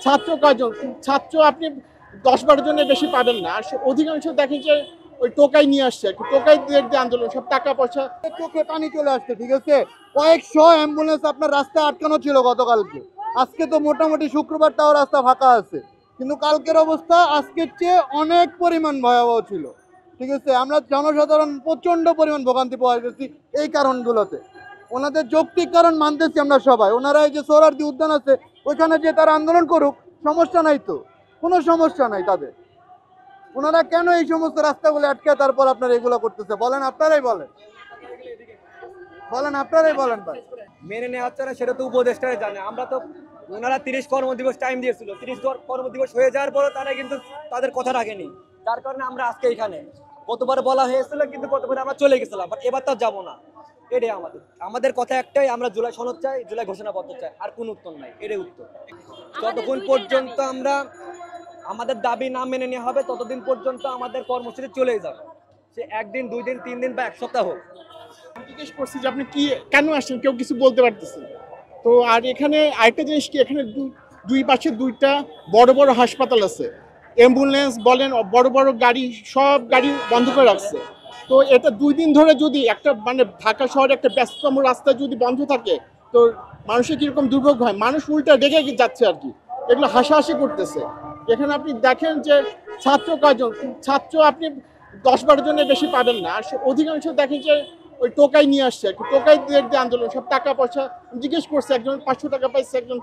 ছাত্র কয়জন? ছাত্র আপনি ১০-১২ জনের বেশি পাবেন না। আর অধিকাংশ দেখেন যে ওই টোকাই নিয়ে আসছে আর কি। টোকাই দিয়ে যে আন্দোলন, সব টাকা পয়সা। চোখে পানি চলে আসছে, ঠিক আছে। কয়েকশো অ্যাম্বুলেন্স আপনার রাস্তায় আটকানো ছিল গতকালকে। আজকে তো মোটামুটি শুক্রবার তাও রাস্তা ফাঁকা আছে, কিন্তু কালকের অবস্থা আজকের চেয়ে অনেক পরিমাণ ভয়াবহ ছিল, ঠিক আছে। আমরা জনসাধারণ প্রচন্ড পরিমাণ ভোগান্তি পাওয়া গেছি এই কারণগুলোতে। ওনাদের যৌক্তিক কারণ মানতেছি আমরা সবাই। ওনারা এই যে সোহরাওয়ার্দী উদ্যান আছে ওইখানে যে তারা আন্দোলন করুক, সমস্যা নাই তো, কোনো সমস্যা নাই তাদের। ওনারা কেন এই সমস্ত রাস্তাগুলো আটকে তারপর আপনারা এগুলো করতেছে বলেন? আপনারাই বলেন, আপনারাই বলেন ভাই। মেনে নেওয়া হচ্ছে না, সেটা তো উপদেষ্টারা জানে। আমরা তো ওনারা 30 কর্মদিবস টাইম দিয়েছিল, 30 কর্মদিবস হয়ে যাওয়ার পরে তারা কিন্তু তাদের কথা রাখেনি। যার কারণে আমরা আজকে এখানে কতবার বলা হয়েছিল, কিন্তু কতবার আমরা চলে গেছিলাম, বাট এবার তো যাবো না। এটাই আমাদের কথা একটাই, আমরা জুলাই সনদ চাই, জুলাই ঘোষণাপত্র চাই, আর কোনো উত্তর নাই, এটাই উত্তর। যতক্ষণ পর্যন্ত আমরা আমাদের দাবি না মেনে নেওয়া হবে ততদিন পর্যন্ত আমাদের কর্মসূচি চলেই যাবে, সে 1 দিন 2 দিন 3 দিন বা 1 সপ্তাহ হোক। জিজ্ঞেস করছি যে আপনি কি কেন আসছেন, কেউ কিছু বলতে পারতেছেন তো। আর এখানে আরেকটা জিনিস কি, এখানে দুই পাশে দুইটা বড় বড় হাসপাতাল আছে, অ্যাম্বুলেন্স বলেন, বড় বড় গাড়ি, সব গাড়ি বন্ধ করে রাখছে। তো এটা 2 দিন ধরে যদি একটা মানে ঢাকা শহরে একটা ব্যস্ততম রাস্তা যদি বন্ধ থাকে, তো মানুষের কিরকম দুর্ভোগ হয়। মানুষ উল্টা রেগে যাচ্ছে আর কি, এগুলো হাসাহাসি করতেছে। এখানে আপনি দেখেন যে ছাত্র কয়জন? ছাত্র আপনি ১০-১২ জনের বেশি পাবেন না। আর অধিকাংশ দেখেন যে ওই টোকাই নিয়ে আসছে আর কি। টোকাই দিয়ে যে আন্দোলন, সব টাকা পয়সা। জিজ্ঞেস করছে, একজন 500 টাকা পাইছে, একজন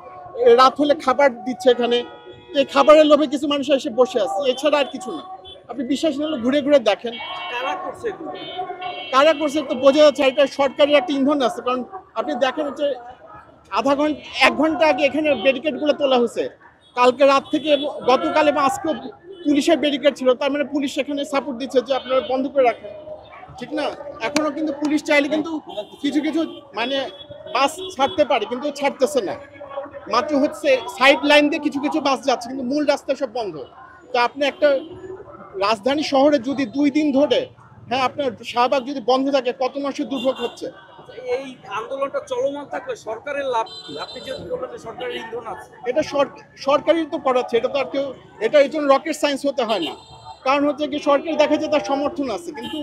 রাত হলে খাবার দিচ্ছে এখানে। তো এই খাবারের লোভে কিছু মানুষ এসে বসে আছে, এছাড়া আর কিছু না। আপনি বিশ্বাস না হলে ঘুরে ঘুরে দেখেন কারা করছে, তো বোঝা যাচ্ছে এটা সরকারি একটা ইন্ধন আছে। কারণ আপনি দেখেন যে আধা ঘন্টা 1 ঘন্টা আগে এখানে ব্যারিকেডগুলো তোলা হয়েছে, কালকে রাত থেকে গতকাল এবং আজকেও পুলিশের ব্যারিকেড ছিল। তার মানে পুলিশ এখানে সাপোর্ট দিচ্ছে যে আপনারা বন্ধ করে রাখেন, ঠিক না? এখনো কিন্তু পুলিশ চাইলে কিন্তু কিছু কিছু মানে বাস ছাড়তে পারে, কিন্তু ছাড়তেছে না। মাত্র হচ্ছে সাইড লাইন দিয়ে কিছু কিছু বাস যাচ্ছে, কিন্তু মূল রাস্তা সব বন্ধ। তো আপনি একটা রাজধানী শহরে যদি 2 দিন ধরে, হ্যাঁ, আপনার শাহবাগ যদি বন্ধ থাকে, কত মানুষের দুর্ভোগ হচ্ছে। এই আন্দোলনটা চলমান থাকলে সরকারের লাভ কি? আপনি যে বললেন যে সরকারের ইন্ধন আছে, এটা সরকারই তো করাচ্ছে, এটা তো আর কেউ, এটা এই জন্য রকেট সায়েন্স হতে হয় না। কারণ হচ্ছে কি, সরকার দেখা যায় তার সমর্থন আছে, কিন্তু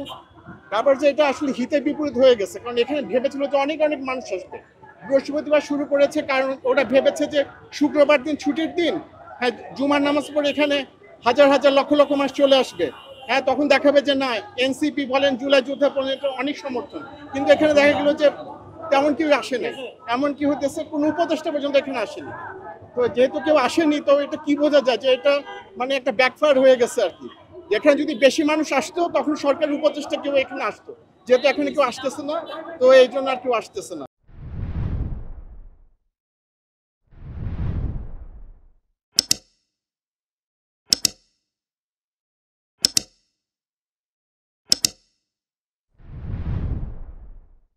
তারপর যে এটা আসলে হিতে বিপরীত হয়ে গেছে। কারণ এখানে ভেবেছিল যে অনেক অনেক মানুষ আসবে, বৃহস্পতিবার শুরু করেছে, কারণ ওরা ভেবেছে যে শুক্রবার দিন ছুটির দিন, হ্যাঁ, জুমার নামাজ পড়ে এখানে হাজার হাজার লক্ষ লক্ষ মানুষ চলে আসবে। হ্যাঁ, তখন দেখাবে যে না, এনসিপি বলেন, জুলাই যুদ্ধ পর্যন্ত অনেক সমর্থন। কিন্তু এখানে দেখা গেলো যে তেমন কেউ আসেনি। এমন কি হতেছে, কোনো উপদেষ্টা পর্যন্ত এখানে আসেনি। তো যেহেতু কেউ আসেনি, তো এটা কি বোঝা যায় যে এটা মানে একটা ব্যাকফায়ার হয়ে গেছে আর কি। এখানে যদি বেশি মানুষ আসতো, তখন সরকারের উপদেষ্টা কেউ এখানে আসতো। যেহেতু এখানে কেউ আসতেছে না, তো এই জন্য আর কেউ আসতেছে না।